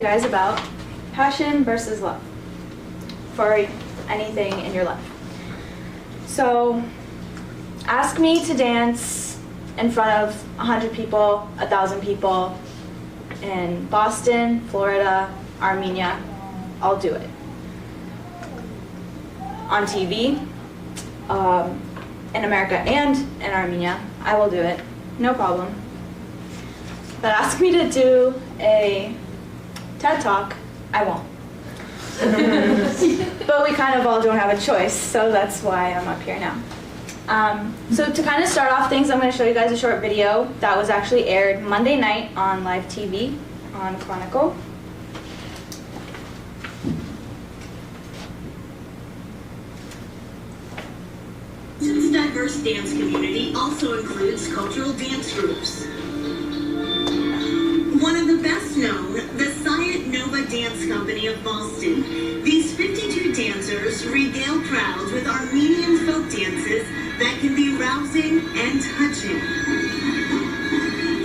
Guys, about passion versus love for anything in your life. So ask me to dance in front of 100 people, 1,000 people in Boston, Florida, Armenia. I'll do it. On TV, in America and in Armenia, I will do it, no problem. But ask me to do a TED Talk, I won't. But we kind of all don't have a choice, so that's why I'm up here now. So to kind of start off things, I'm going to show you guys a short video that was actually aired Monday night on live TV on Chronicle. Boston's diverse dance community also includes cultural dance groups. One of the best known, the Science Nova Dance Company of Boston. These 52 dancers regale crowds with Armenian folk dances that can be rousing and touching.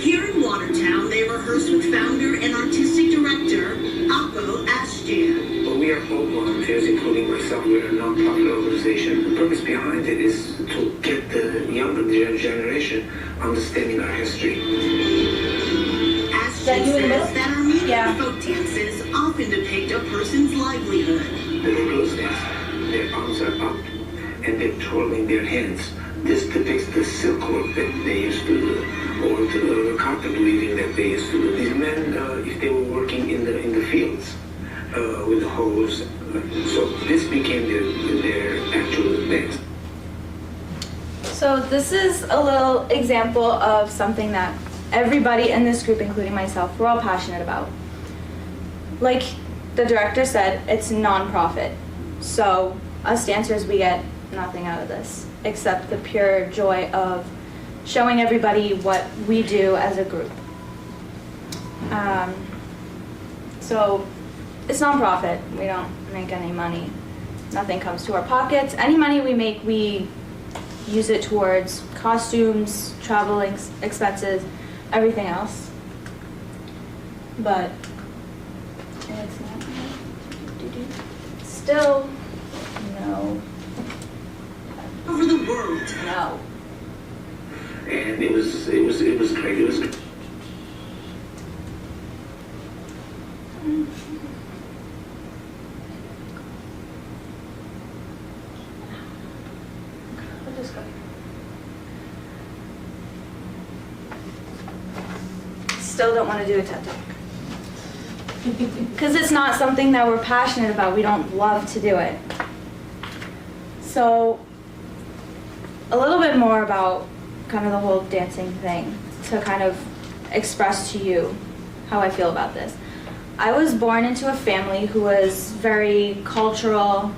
Here in Watertown, they rehearse with founder and artistic director, Apo Ashtian. Well, we are all volunteers, including myself. We're a non-profit organization. The purpose behind it is to get the younger generation understanding our history. Ashtian says that Armenian folk dances often depict a person's livelihood. The girls dance, their arms are up and they're twirling their hands. This depicts the silk work that they used to do, or the carpet weaving that they used to do. These men, if they were working in the fields with the hoes, so this became their actual dance. So this is a little example of something that everybody in this group, including myself, we're all passionate about. Like the director said, it's non-profit. So us dancers, we get nothing out of this except the pure joy of showing everybody what we do as a group. So it's non-profit. We don't make any money. Nothing comes to our pockets. Any money we make, we use it towards costumes, travel expenses, everything else. But it's not still no. Over the world. No. And it was great. It was great. We'll just go. Still don't want to do a TED Talk. Because it's not something that we're passionate about. We don't love to do it. So, a little bit more about kind of the whole dancing thing to kind of express to you how I feel about this. I was born into a family who was very cultural.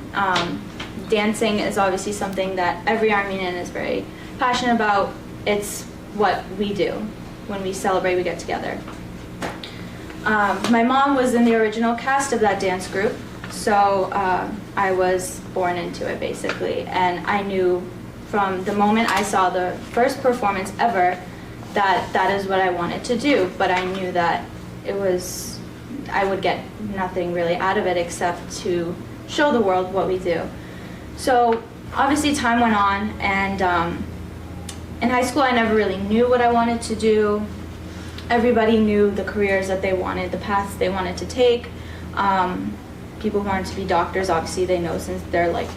Dancing is obviously something that every Armenian is very passionate about. It's what we do. When we celebrate, we get together. My mom was in the original cast of that dance group, so I was born into it basically, and I knew from the moment I saw the first performance ever that that is what I wanted to do, but I knew that I would get nothing really out of it except to show the world what we do. So obviously time went on, and in high school I never really knew what I wanted to do. Everybody knew the careers that they wanted, the paths they wanted to take. People who wanted to be doctors, obviously they know since they're like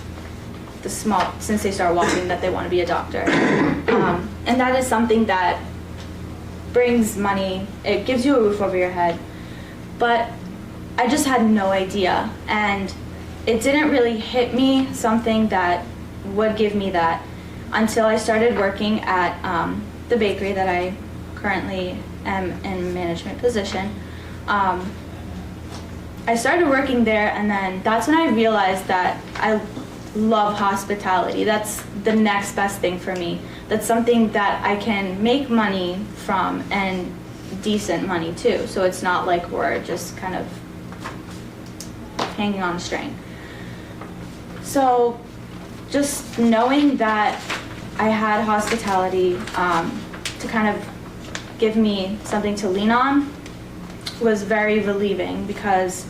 since they start walking that they want to be a doctor. And that is something that brings money, it gives you a roof over your head. But I just had no idea, and it didn't really hit me something that would give me that until I started working at the bakery that I currently am in a management position. I started working there, and then that's when I realized that I love hospitality. That's the next best thing for me. That's something that I can make money from, and decent money too. So it's not like we're just kind of hanging on a string. So just knowing that I had hospitality to kind of give me something to lean on was very relieving because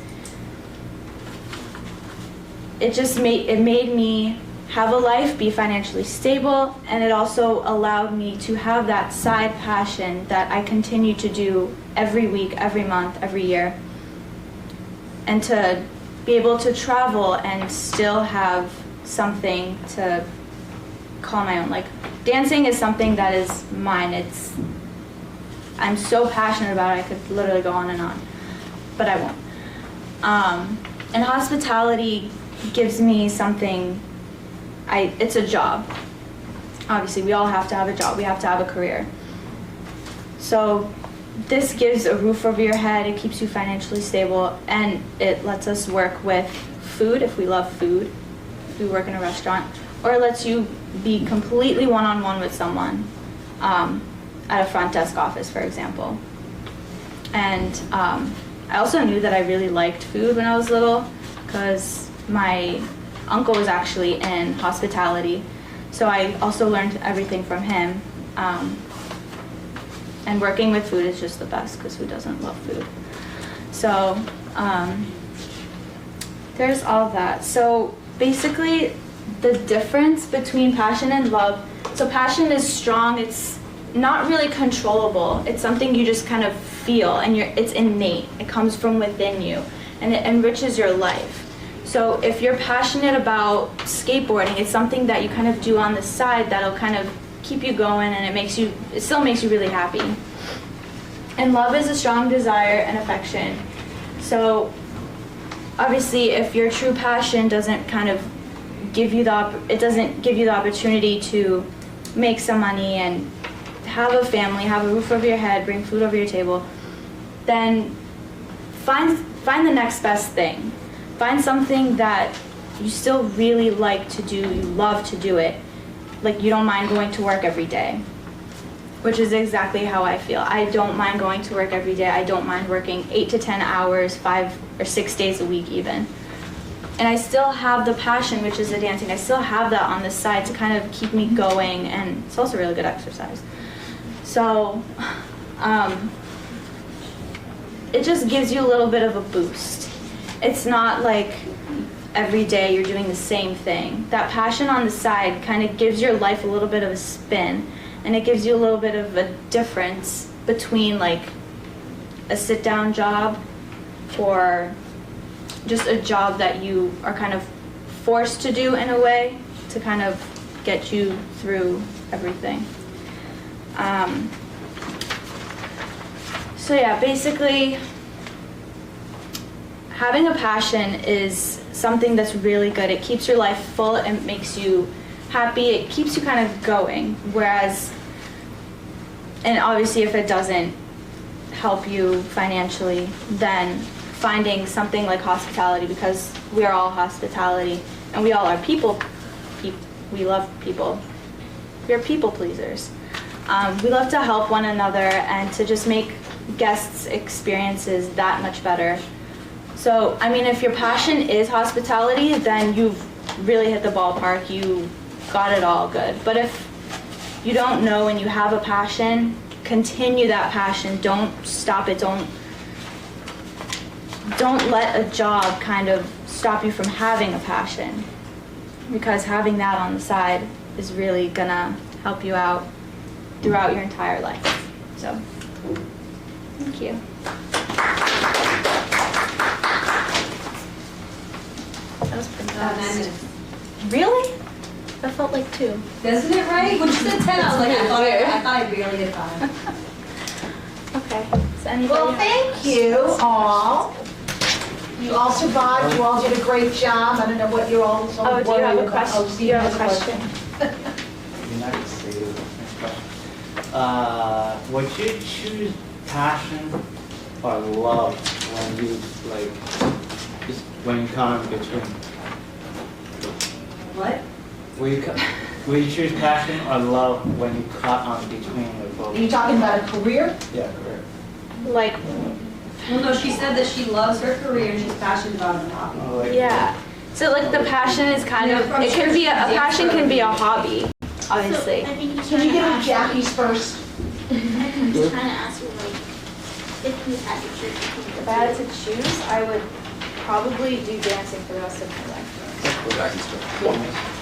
it made me have a life, be financially stable, and it also allowed me to have that side passion that I continue to do every week, every month, every year, and to be able to travel and still have something to call my own. Like, dancing is something that is mine. I'm so passionate about it, I could literally go on and on, but I won't. And hospitality gives me something, it's a job. Obviously, we all have to have a job, we have to have a career. So this gives a roof over your head, it keeps you financially stable, and it lets us work with food if we love food, if we work in a restaurant, or it lets you be completely one-on-one with someone at a front desk office, for example. And I also knew that I really liked food when I was little because my uncle was actually in hospitality, so I also learned everything from him. And working with food is just the best because who doesn't love food? So there's all that. So basically the difference between passion and love, so passion is strong, it's not really controllable, it's something you just kind of feel and it's innate, it comes from within you and it enriches your life. So if you're passionate about skateboarding, it's something that you kind of do on the side that'll kind of keep you going, and it still makes you really happy. And love is a strong desire and affection. So obviously if your true passion doesn't kind of give you the opportunity to make some money and have a family, have a roof over your head, bring food over your table, then find the next best thing. Find something that you still really like to do, you love to do it. Like, you don't mind going to work every day, which is exactly how I feel. I don't mind going to work every day. I don't mind working 8 to 10 hours, 5 or 6 days a week even. And I still have the passion, which is the dancing. I still have that on the side to kind of keep me going, and it's also really good exercise. So it just gives you a little bit of a boost. It's not like every day you're doing the same thing. That passion on the side kind of gives your life a little bit of a spin, and it gives you a little bit of a difference between like a sit-down job or just a job that you are kind of forced to do in a way to kind of get you through everything. So yeah, basically having a passion is something that's really good. It keeps your life full and makes you happy. It keeps you kind of going. Whereas, and obviously if it doesn't help you financially, then finding something like hospitality, because we are all hospitality and we all are people. We love people. We are people pleasers. We love to help one another and to just make guests' experiences that much better. So, I mean, if your passion is hospitality, then you've really hit the ballpark. You got it all good. But if you don't know and you have a passion, continue that passion. Don't stop it. Don't let a job kind of stop you from having a passion, because having that on the side is really gonna help you out throughout your entire life. So, thank you. That was pretty fast. Really? That felt like 2. Isn't it right? When you said 10, I was like, I thought I barely did 5. Okay. Does anybody Well, thank you all. You all survived. You all did a great job. I don't know what you're all so Oh, do you have a worried about. question? Oh, Do you have a Steve question? United States. Next question. Would you choose passion or love when you when you come in between? What? Will you choose passion or love when you cut on between the both? Are you talking about a career? Yeah, correct. Like, Well, no, she said that she loves her career and she's passionate about her hobby. Oh, like- yeah. So like the passion is kind of, it can be, a passion can be a hobby, obviously. I think he's Can trying you to give him ask Jackie's first? I'm just trying to ask you, like, if you had to choose between If I had to choose, I would probably do dancing for the rest of my life. Go back and start.